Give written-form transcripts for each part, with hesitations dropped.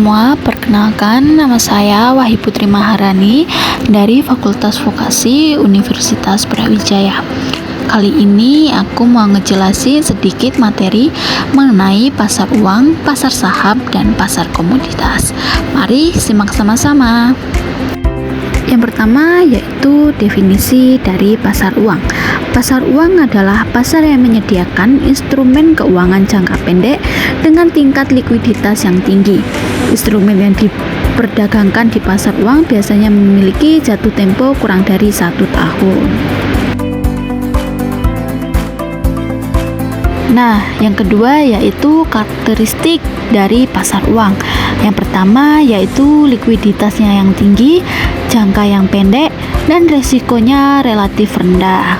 semua, perkenalkan nama saya Wahyu Putri Maharani dari Fakultas Vokasi Universitas Brawijaya. Kali ini aku mau ngejelasin sedikit materi mengenai pasar uang, pasar saham, dan pasar komoditas. Mari simak sama-sama. Yang pertama yaitu definisi dari pasar uang. Pasar uang adalah pasar yang menyediakan instrumen keuangan jangka pendek dengan tingkat likuiditas yang tinggi. Instrumen yang diperdagangkan di pasar uang biasanya memiliki jatuh tempo kurang dari 1 tahun. Nah, yang kedua yaitu karakteristik dari pasar uang. Yang pertama yaitu likuiditasnya yang tinggi, jangka yang pendek, dan resikonya relatif rendah.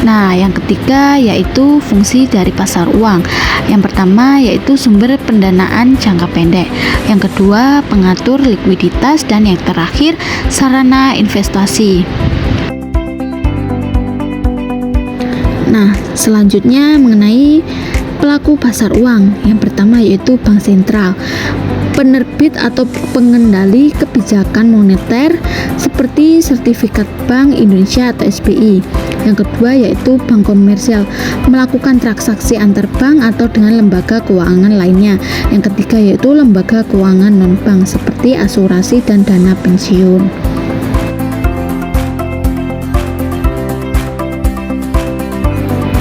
Nah, yang ketiga yaitu fungsi dari pasar uang. Yang pertama yaitu sumber pendanaan jangka pendek. Yang kedua pengatur likuiditas, dan yang terakhir sarana investasi. Nah, selanjutnya mengenai pelaku pasar uang. Yang pertama yaitu bank sentral, penerbit atau pengendali kebijakan moneter seperti Sertifikat Bank Indonesia atau SBI. Yang kedua yaitu bank komersial, melakukan transaksi antar bank atau dengan lembaga keuangan lainnya. Yang ketiga yaitu lembaga keuangan non-bank seperti asuransi dan dana pensiun.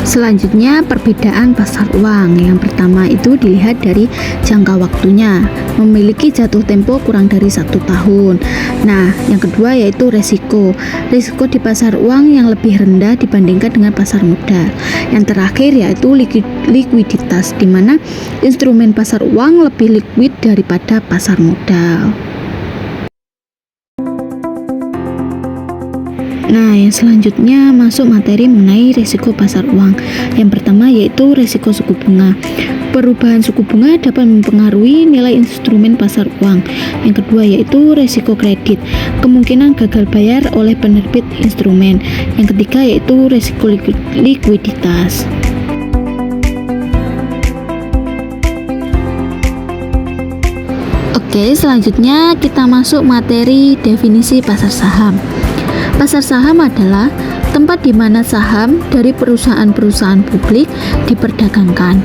Selanjutnya perbedaan pasar uang. Yang pertama itu dilihat dari jangka waktunya, memiliki jatuh tempo kurang dari 1 tahun. Nah, yang kedua yaitu resiko di pasar uang yang lebih rendah dibandingkan dengan pasar modal. Yang terakhir yaitu likuiditas, di mana instrumen pasar uang lebih liquid daripada pasar modal. Nah, yang selanjutnya masuk materi mengenai risiko pasar uang. Yang pertama yaitu risiko suku bunga. Perubahan suku bunga dapat mempengaruhi nilai instrumen pasar uang. Yang kedua yaitu risiko kredit, kemungkinan gagal bayar oleh penerbit instrumen. Yang ketiga yaitu risiko likuiditas. Oke, selanjutnya kita masuk materi definisi pasar saham. Pasar saham adalah tempat di mana saham dari perusahaan-perusahaan publik diperdagangkan.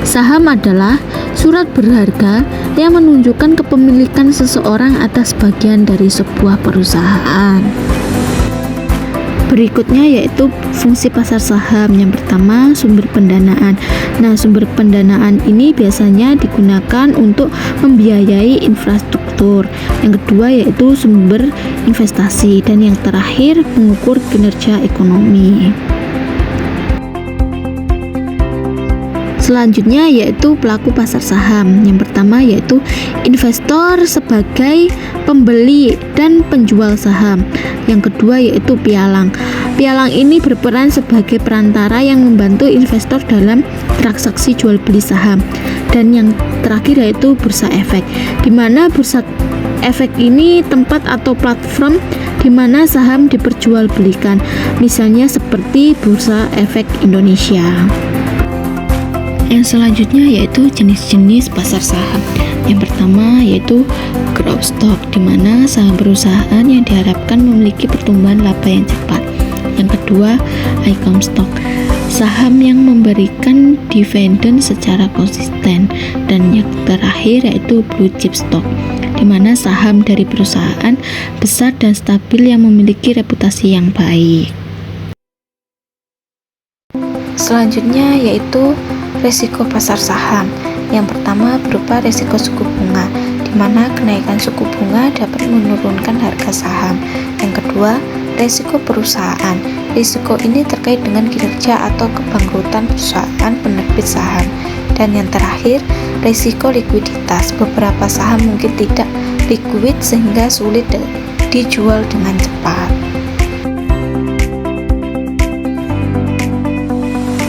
Saham adalah surat berharga yang menunjukkan kepemilikan seseorang atas bagian dari sebuah perusahaan. Berikutnya yaitu fungsi pasar saham. Yang pertama, sumber pendanaan. Nah, sumber pendanaan ini biasanya digunakan untuk membiayai infrastruktur. Yang kedua yaitu sumber investasi, dan yang terakhir mengukur kinerja ekonomi. Selanjutnya yaitu pelaku pasar saham. Yang pertama yaitu investor sebagai pembeli dan penjual saham. Yang kedua yaitu pialang. Pialang ini berperan sebagai perantara yang membantu investor dalam transaksi jual beli saham. Dan yang terakhir yaitu bursa efek, di mana bursa efek ini tempat atau platform di mana saham diperjualbelikan, misalnya seperti Bursa Efek Indonesia. Yang selanjutnya yaitu jenis-jenis pasar saham. Yang pertama yaitu growth stock, di mana saham perusahaan yang diharapkan memiliki pertumbuhan laba yang cepat. Yang kedua, income stock, saham yang memberikan dividen secara konsisten. Dan yang terakhir yaitu blue chip stock, di mana saham dari perusahaan besar dan stabil yang memiliki reputasi yang baik. Selanjutnya yaitu risiko pasar saham. Yang pertama berupa risiko suku bunga, di mana kenaikan suku bunga dapat menurunkan harga saham. Yang kedua, risiko perusahaan. Risiko ini terkait dengan kinerja atau kebangkrutan perusahaan penerbit saham. Dan yang terakhir, risiko likuiditas. Beberapa saham mungkin tidak liquid sehingga sulit dijual dengan cepat.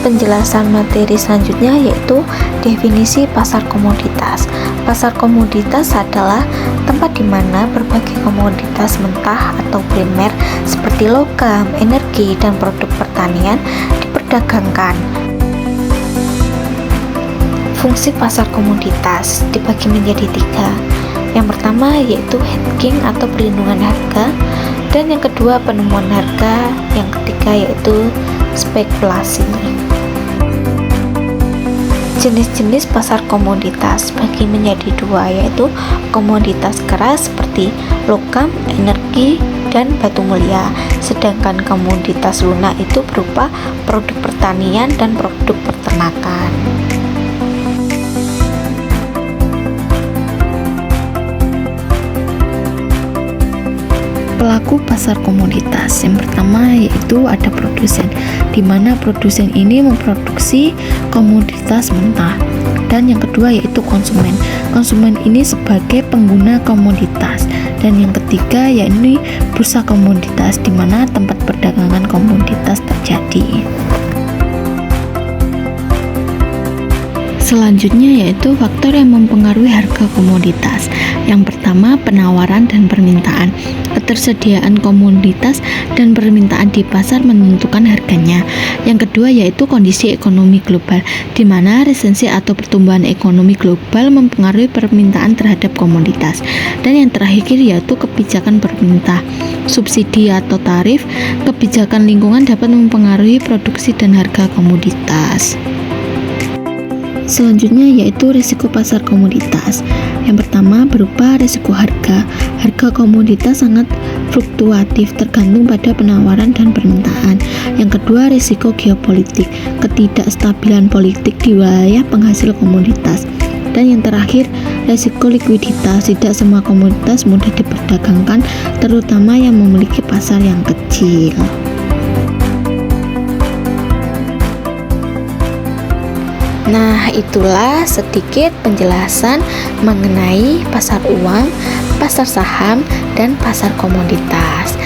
Penjelasan materi selanjutnya yaitu definisi pasar komoditas. Pasar komoditas adalah tempat di mana berbagai komoditas mentah atau primer seperti logam, energi, dan produk pertanian diperdagangkan. Fungsi pasar komoditas dibagi menjadi 3. Yang pertama yaitu hedging atau perlindungan harga, dan yang kedua penemuan harga, yang ketiga yaitu spekulasi. Jenis-jenis pasar komoditas bagi menjadi 2, yaitu komoditas keras seperti logam, energi, dan batu mulia, sedangkan komoditas lunak itu berupa produk pertanian dan produk peternakan. Pelaku pasar komoditas yang pertama yaitu ada produsen, di mana produsen ini memproduksi komoditas mentah, dan yang kedua yaitu konsumen. Konsumen ini sebagai pengguna komoditas, dan yang ketiga yaitu bursa komoditas, di mana tempat perdagangan komoditas terjadi. Selanjutnya yaitu faktor yang mempengaruhi harga komoditas. Yang pertama penawaran dan permintaan. Ketersediaan komoditas dan permintaan di pasar menentukan harganya. Yang kedua yaitu kondisi ekonomi global, di mana resesi atau pertumbuhan ekonomi global mempengaruhi permintaan terhadap komoditas. Dan yang terakhir yaitu kebijakan pemerintah, subsidi atau tarif. Kebijakan lingkungan dapat mempengaruhi produksi dan harga komoditas. Selanjutnya yaitu risiko pasar komoditas. Yang pertama berupa risiko harga. Harga komoditas sangat fluktuatif tergantung pada penawaran dan permintaan. Yang kedua risiko geopolitik, ketidakstabilan politik di wilayah penghasil komoditas. Dan yang terakhir risiko likuiditas, tidak semua komoditas mudah diperdagangkan, terutama yang memiliki pasar yang kecil. Nah, itulah sedikit penjelasan mengenai pasar uang, pasar saham, dan pasar komoditas.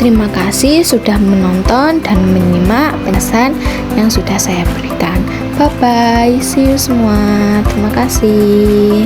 Terima kasih sudah menonton dan menyimak penjelasan yang sudah saya berikan. Bye-bye, see you semua. Terima kasih.